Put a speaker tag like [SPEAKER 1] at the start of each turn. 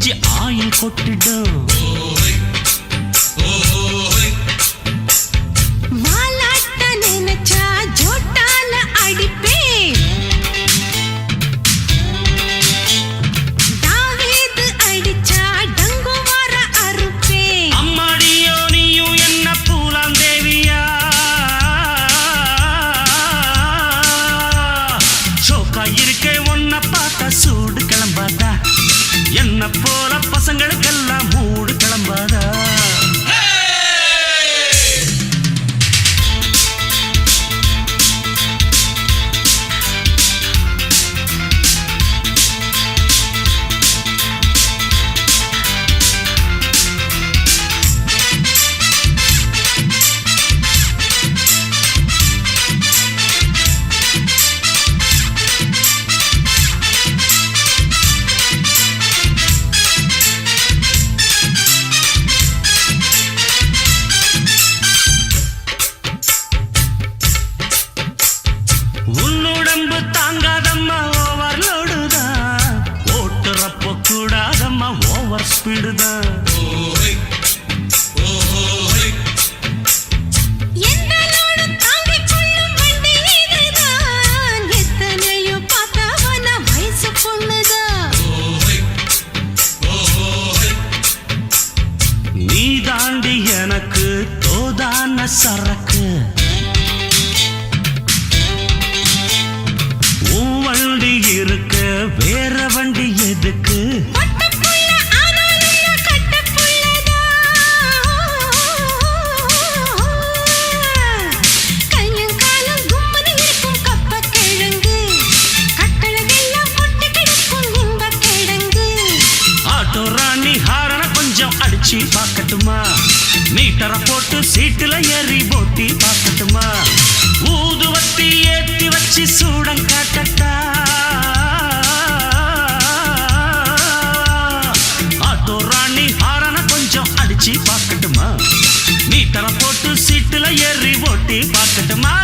[SPEAKER 1] வச்சு ஆயில் கொட்டிடும்.
[SPEAKER 2] வாலாட்ட நினைச்சா ஜோட்டால அடிப்பேன். தாவீது அடிச்சா டங்குவார அறுப்பேன்.
[SPEAKER 1] அம்மாடியோ நீயும் என்ன பூலாம் தேவியா? சோக்கா இருக்கே ஒன்ன பார்த்தா சூடு கிளம்பாதா? என்ன போல பசங்களுக்கெல்லாம் மூடு கிளம்பாதா? உன்னுடம்பு தாங்காதம்மா ஓவர்லோடுதான். ஓட்டுறப்போ கூடாதம்மா ஓவர் ஸ்பீடுதான்.
[SPEAKER 2] எந்த லோடும் தாங்கிக் கொள்ளும் வண்டி இதுதான். எத்தனையோ பார்த்தவன வயசு பொண்ணுதான்.
[SPEAKER 1] நீ தாண்டி எனக்கு தோதான சரக்கு. உன் வண்டி இருக்க வேற வண்டி எதுக்கு?
[SPEAKER 2] பட்டப்புள்ள ஆனாலும் நான் கட்டப்புள்ளதான். கையும் காலும் கும்மனு இருக்கும் கப்பக்கிழங்கு. கட்டழகெல்லாம் கொட்டி கிடக்கும் இன்பக் கிழங்கு.
[SPEAKER 1] ஆட்டோ ராணி ஹாரன கொஞ்சம் அடிச்சு பார்க்கட்டுமா? மீட்டர போட்டு சீட்டுல ஏறி போட்டி பார்க்கட்டுமா? ஊதுவத்தி ஏத்தி வச்சு சூடம் காட்டட்டா? ஆட்டோ ராணி ஹாரன கொஞ்சம் அடிச்சு பார்க்கட்டுமா? மீட்டர போட்டு சீட்டுல ஏறி போட்டி பார்க்கட்டுமா?